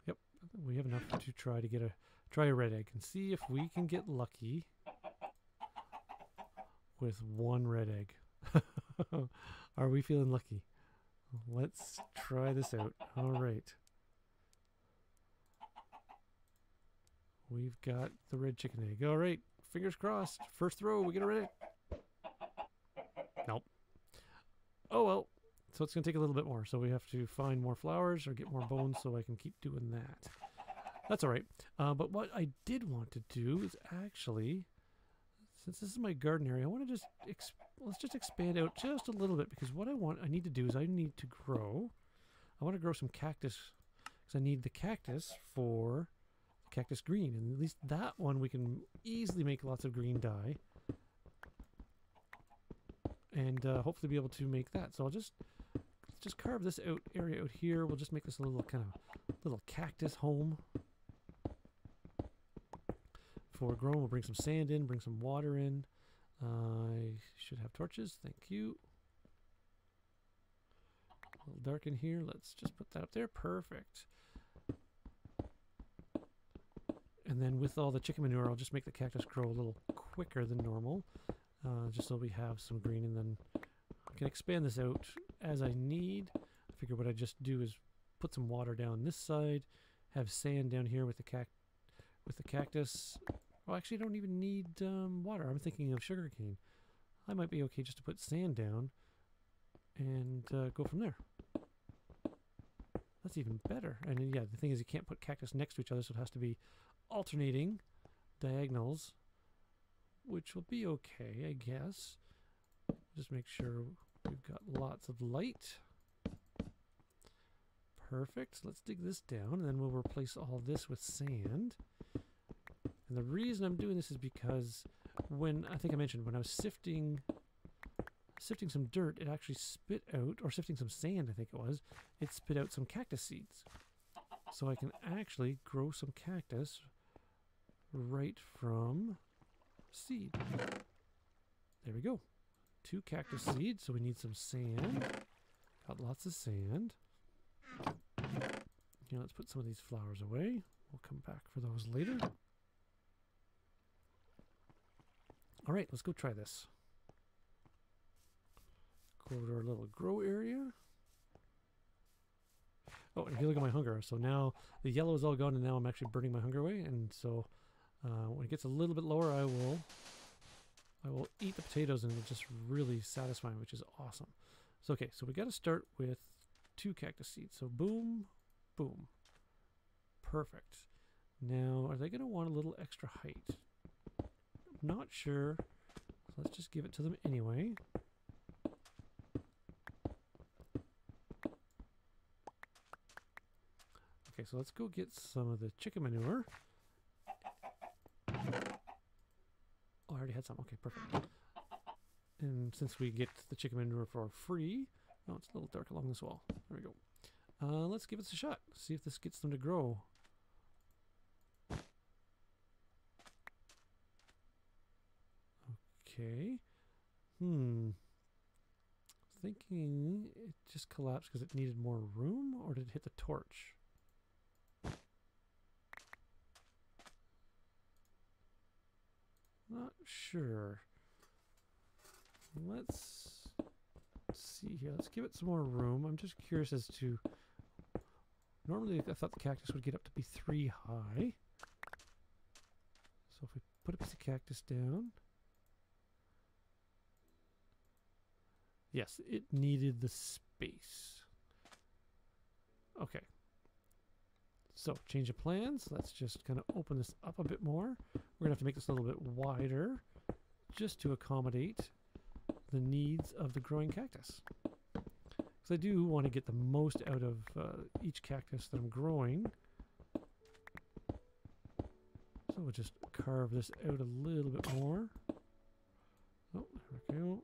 Yep. We have enough to try to get try a red egg and see if we can get lucky with one red egg. Are we feeling lucky? Let's try this out. All right. We've got the red chicken egg. All right. Fingers crossed. First throw, we get a red egg. Nope. Oh, well. So it's going to take a little bit more. So we have to find more flowers or get more bones so I can keep doing that. That's all right. But what I did want to do is actually, since this is my garden area, I want to just, let's just expand out just a little bit, because what I need to do is I want to grow some cactus, because I need the cactus for cactus green. And at least that one we can easily make lots of green dye. And hopefully be able to make that. So let's just carve this area out here. We'll just make this a little kind of little cactus home for growing. We'll bring some sand in, bring some water in. I should have torches. Thank you. A little dark in here. Let's just put that up there. Perfect. And then with all the chicken manure, I'll just make the cactus grow a little quicker than normal. Just so we have some green, and then I can expand this out as I need. I figure what I just do is put some water down this side, have sand down here with the cactus. Well, actually, I don't even need water. I'm thinking of sugarcane. I might be okay just to put sand down and go from there. That's even better. And yeah, the thing is, you can't put cactus next to each other, so it has to be alternating diagonals, which will be okay, I guess. Just make sure we've got lots of light. Perfect. So let's dig this down, and then we'll replace all this with sand. And the reason I'm doing this is because I think I mentioned when I was sifting some dirt, it actually spit out, or sifting some sand, I think it was, it spit out some cactus seeds. So I can actually grow some cactus right from seed. There we go. 2 cactus seeds, so we need some sand. Got lots of sand. Now let's put some of these flowers away. We'll come back for those later. All right, let's go try this. Go over to our little grow area. Oh, and if you look at my hunger, so now the yellow is all gone, and now I'm actually burning my hunger away. And so when it gets a little bit lower, I will eat the potatoes, and it's just really satisfying, which is awesome. So okay, so we got to start with 2 cactus seeds. So boom, boom. Perfect. Now, are they going to want a little extra height? Not sure. So let's just give it to them anyway. Okay, so let's go get some of the chicken manure. Oh, I already had some. Okay, perfect. And since we get the chicken manure for free, oh, it's a little dark along this wall. There we go. Let's give it a shot. See if this gets them to grow. Okay. Thinking it just collapsed because it needed more room, or did it hit the torch? Sure. Let's see here. Let's give it some more room. I'm just curious as to... Normally I thought the cactus would get up to be 3 high. So if we put a piece of cactus down... Yes, it needed the space. Okay. So, change of plans. Let's just kind of open this up a bit more. We're going to have to make this a little bit wider just to accommodate the needs of the growing cactus. Because I do want to get the most out of each cactus that I'm growing. So we'll just carve this out a little bit more. Oh, there we go.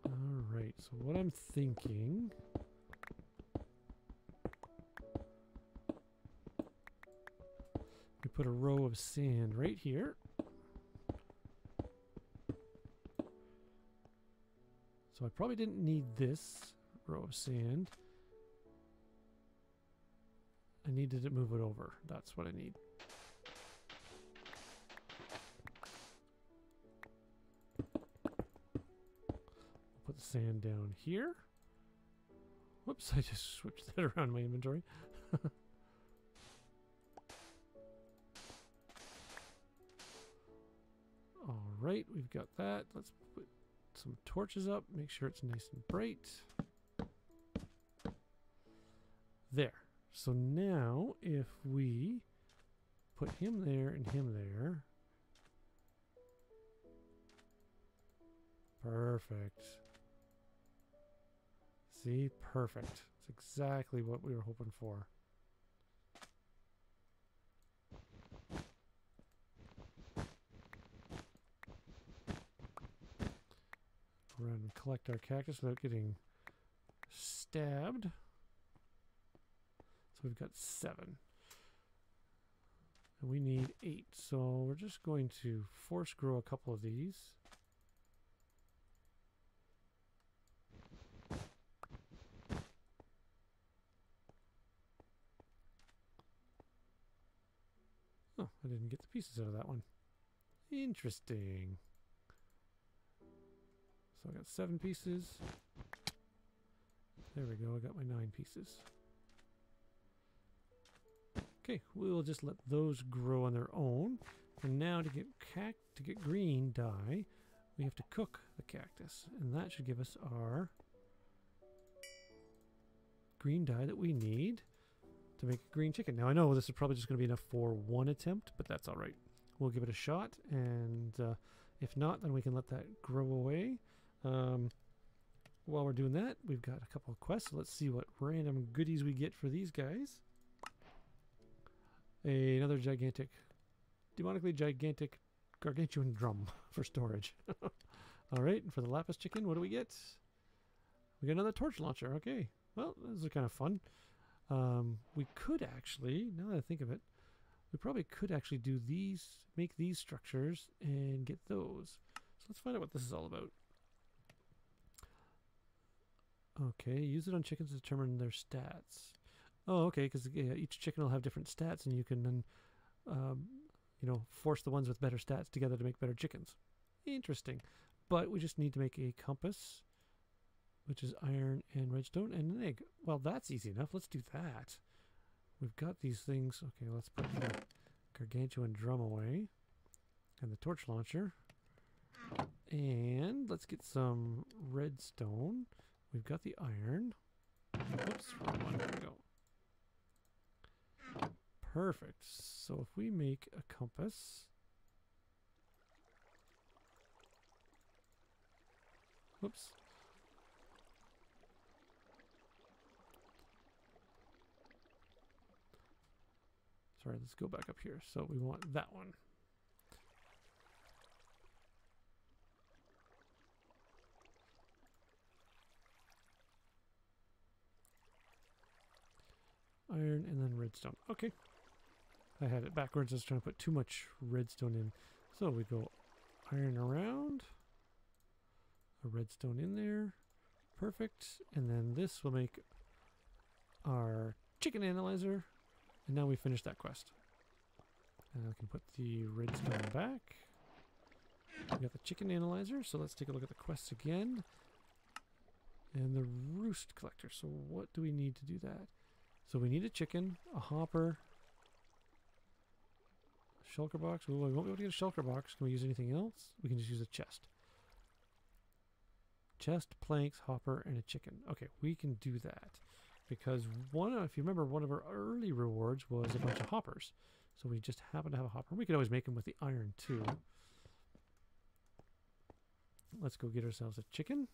Alright, so what I'm thinking... We put a row of sand right here. So I probably didn't need this row of sand. I needed to move it over. That's what I need. Put the sand down here. Whoops, I just switched that around my inventory. Alright, we've got that. Let's put some torches up, make sure it's nice and bright. There. So now if we put him there and him there. Perfect. See? Perfect. It's exactly what we were hoping for. Go around and collect our cactus without getting stabbed. So we've got 7. And we need 8. So we're just going to force grow a couple of these. Oh, I didn't get the pieces out of that one. Interesting. So I got 7 pieces. There we go, I got my 9 pieces. Okay, we'll just let those grow on their own. And now to get green dye, we have to cook the cactus. And that should give us our green dye that we need to make a green chicken. Now I know this is probably just going to be enough for one attempt, but that's alright. We'll give it a shot, and if not, then we can let that grow away. While we're doing that, we've got a couple of quests. So let's see what random goodies we get for these guys. Another gigantic, demonically gigantic gargantuan drum for storage. Alright, and for the lapis chicken, what do we get? We get another torch launcher. Okay, well, those are kind of fun. We could actually, now that I think of it, we probably could actually do these, make these structures and get those. So let's find out what this is all about. Okay, use it on chickens to determine their stats. Oh, okay, because each chicken will have different stats, and you can then, you know, force the ones with better stats together to make better chickens. Interesting. But we just need to make a compass, which is iron and redstone, and an egg. Well, that's easy enough. Let's do that. We've got these things. Okay, let's put the gargantuan drum away, and the torch launcher. And let's get some redstone. We've got the iron. Oops, wrong one. There we go. Perfect. So if we make a compass. Whoops. Sorry, let's go back up here. So we want that one. Iron and then redstone. Okay. I had it backwards. I was trying to put too much redstone in. So we go iron around. a redstone in there. Perfect. And then this will make our chicken analyzer. And now we finish that quest. And I can put the redstone back. We got the chicken analyzer, so let's take a look at the quests again. And the roost collector. So what do we need to do that? So we need a chicken, a hopper, a shulker box. We won't be able to get a shulker box. Can we use anything else? We can just use a chest. Chest, planks, hopper, and a chicken. Okay, we can do that. Because if you remember, one of our early rewards was a bunch of hoppers. So we just happen to have a hopper. We could always make them with the iron too. Let's go get ourselves a chicken.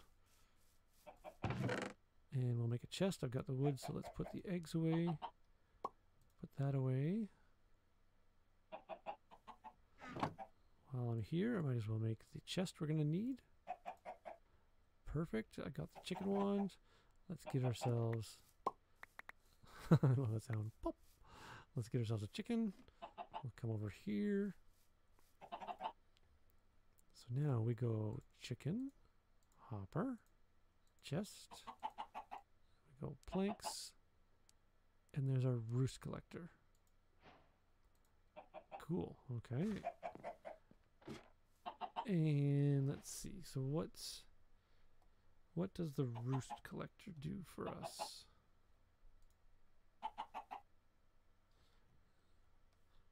And we'll make a chest. I've got the wood, so let's put the eggs away. Put that away. While I'm here, I might as well make the chest we're going to need. Perfect. I got the chicken wand. Let's get ourselves... I love that sound. Pop. Let's get ourselves a chicken. We'll come over here. So now we go chicken, hopper, chest, we go planks, and there's our roost collector. Cool, okay. And let's see, so what does the roost collector do for us?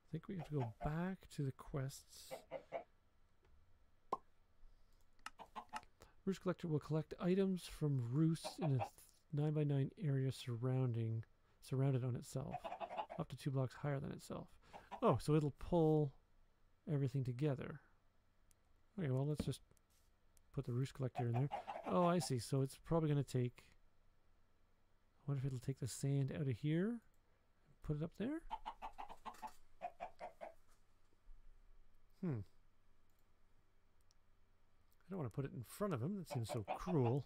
I think we have to go back to the quests. Roost collector will collect items from roosts in a 9x9 area surrounded on itself, up to 2 blocks higher than itself. Oh, so it'll pull everything together. Okay, well, let's just put the roost collector in there. Oh, I see. So it's probably going to take... I wonder if it'll take the sand out of here and put it up there? I don't want to put it in front of him. That seems so cruel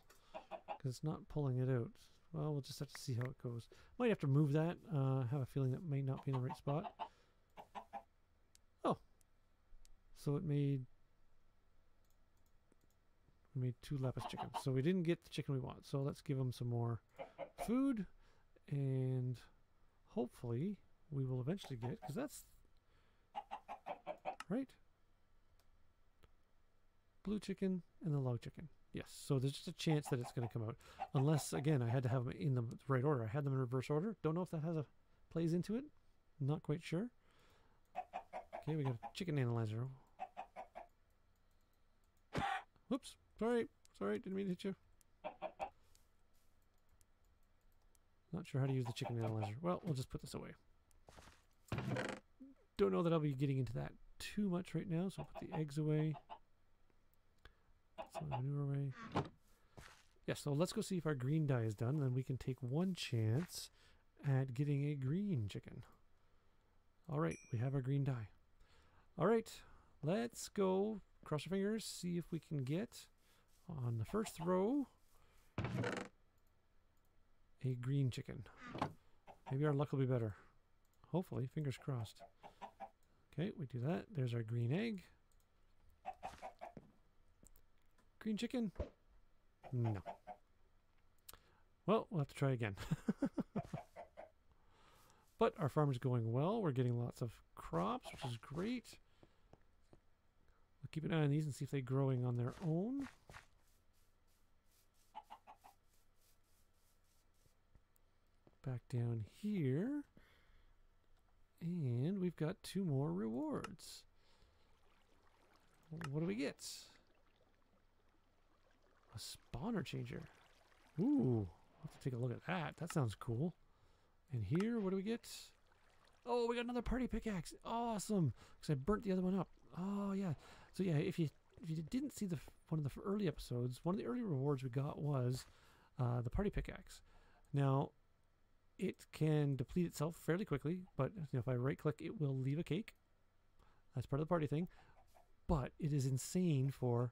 because it's not pulling it out. Well, we'll just have to see how it goes. Might have to move that. I have a feeling that might not be in the right spot. Oh. So we made 2 lapis chickens. So we didn't get the chicken we want. So let's give him some more food. And hopefully we will eventually get, because that's... Right? Blue chicken and the log chicken. Yes, so there's just a chance that it's going to come out. Unless, again, I had to have them in the right order. I had them in reverse order. Don't know if that plays into it. Not quite sure. Okay, we got a chicken analyzer. Whoops. Sorry. Didn't mean to hit you. Not sure how to use the chicken analyzer. Well, we'll just put this away. Don't know that I'll be getting into that too much right now, so I'll put the eggs away. Some manure away. Yeah, so let's go see if our green dye is done, and then we can take one chance at getting a green chicken. Alright, we have our green dye. Alright, let's go cross our fingers, see if we can get on the first throw a green chicken. Maybe our luck will be better. Hopefully, fingers crossed. Okay, we do that. There's our green egg. Green chicken? No. Well, we'll have to try again. But our farm is going well. We're getting lots of crops, which is great. We'll keep an eye on these and see if they're growing on their own. Back down here. And we've got 2 more rewards. What do we get? A spawner changer. Ooh, I'll have to take a look at that. That sounds cool. And here, what do we get? Oh, we got another party pickaxe. Awesome. Because I burnt the other one up. Oh, yeah. So, yeah, if you didn't see one of the early episodes, one of the early rewards we got was the party pickaxe. Now, it can deplete itself fairly quickly, but if I right-click, it will leave a cake. That's part of the party thing. But it is insane for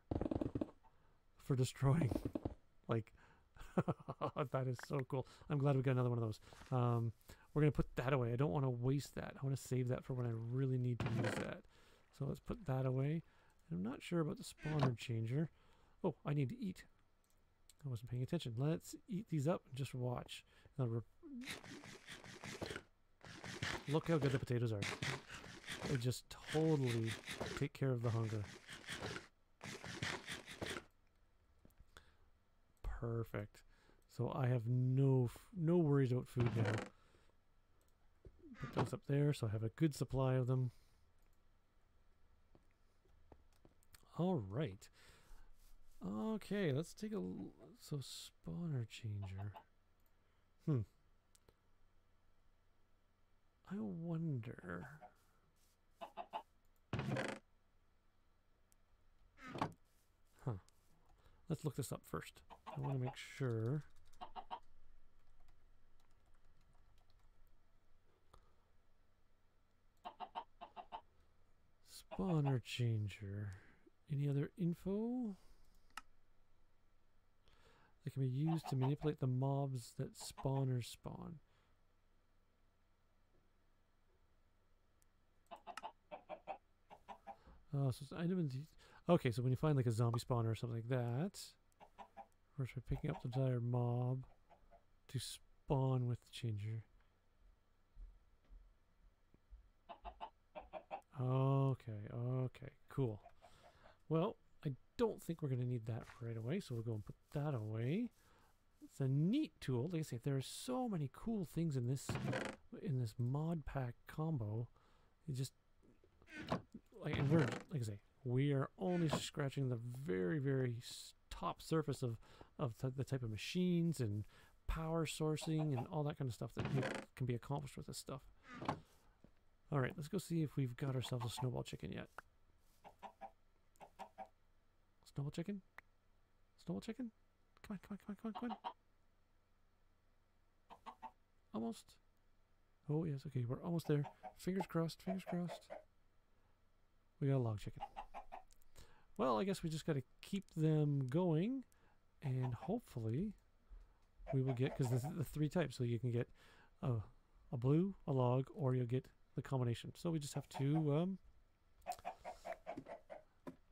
destroying. Like, that is so cool. I'm glad we got another one of those. We're going to put that away. I don't want to waste that. I want to save that for when I really need to use that. So let's put that away. I'm not sure about the spawner changer. Oh, I need to eat. I wasn't paying attention. Let's eat these up and just watch. Now, look how good the potatoes are. They just totally take care of the hunger. Perfect. So I have no worries about food now. Put those up there so I have a good supply of them. All right. Okay, let's take a so spawner changer. I wonder. Let's look this up first. I want to make sure. Spawner changer. Any other info? They can be used to manipulate the mobs that spawners spawn. So it's an item in the, okay, so when you find like a zombie spawner or something like that, we're picking up the desired mob to spawn with the changer. Okay, cool. Well, I don't think we're going to need that right away, so we'll go and put that away. It's a neat tool. Like I say, there are so many cool things in this mod pack combo. You just like, and we're like I say, we are only scratching the very, very top surface of the type of machines and power sourcing and all that kind of stuff that can be accomplished with this stuff. All right, let's go see if we've got ourselves a snowball chicken yet. Snowball chicken? Snowball chicken? Come on. Almost. Oh, yes, okay, we're almost there. Fingers crossed, fingers crossed. We got a log chicken. Well, I guess we just got to keep them going, and hopefully we will get, because there's the 3 types, so you can get a blue, a log, or you'll get the combination. So we just have to,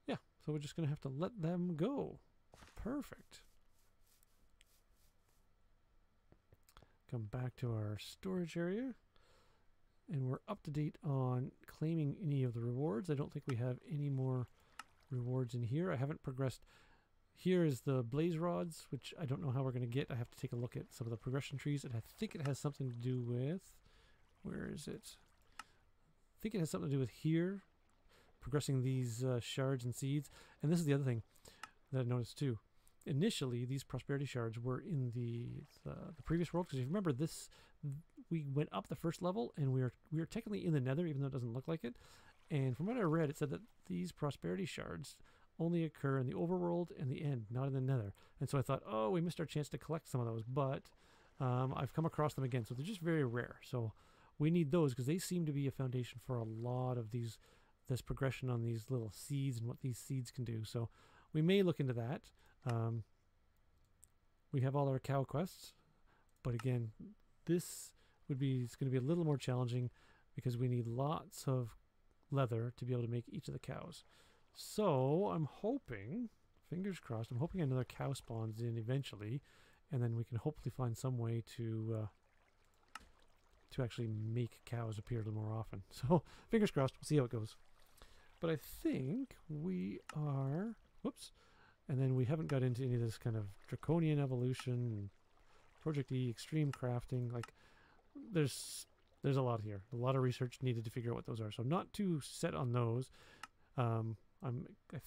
yeah, so we're just going to have to let them go. Perfect. Come back to our storage area, and we're up to date on claiming any of the rewards. I don't think we have any more rewards in here. I haven't progressed. Here is the blaze rods, which I don't know how we're going to get. I have to take a look at some of the progression trees, and I think it has something to do with, where is it? I think it has something to do with here, progressing these shards and seeds. And this is the other thing that I noticed too. Initially, these prosperity shards were in the previous world, because if you remember this, we went up the first level, and we were technically in the nether, even though it doesn't look like it. And from what I read, it said that these prosperity shards only occur in the overworld and the end, not in the nether. And so I thought, oh, we missed our chance to collect some of those, but I've come across them again, so they're just very rare. So we need those, because they seem to be a foundation for a lot of this progression on these little seeds and what these seeds can do. So we may look into that. We have all our cow quests, but again, it's going to be a little more challenging, because we need lots of leather to be able to make each of the cows. So I'm hoping, fingers crossed, I'm hoping another cow spawns in eventually, and then we can hopefully find some way to actually make cows appear a little more often. So fingers crossed, we'll see how it goes. But I think we are, whoops, and then we haven't got into any of this kind of draconian evolution and Project E extreme crafting. Like, there's a lot here, a lot of research needed to figure out what those are. So I'm not too set on those. I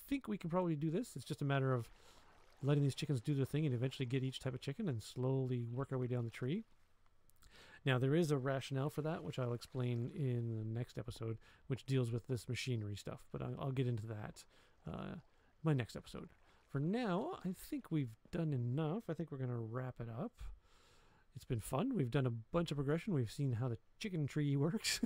think we can probably do this. It's just a matter of letting these chickens do their thing and eventually get each type of chicken and slowly work our way down the tree. Now, there is a rationale for that, which I'll explain in the next episode, which deals with this machinery stuff. But I'll get into that my next episode. For now, I think we've done enough. I think we're going to wrap it up. It's been fun. We've done a bunch of progression. We've seen how the chicken tree works.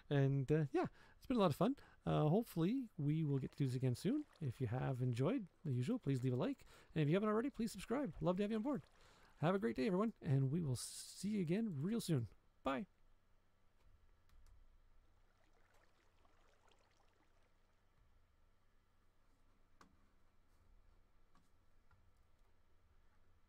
And yeah, it's been a lot of fun. Hopefully, we will get to do this again soon. If you have enjoyed, the usual, please leave a like. And if you haven't already, please subscribe. Love to have you on board. Have a great day, everyone. And we will see you again real soon. Bye.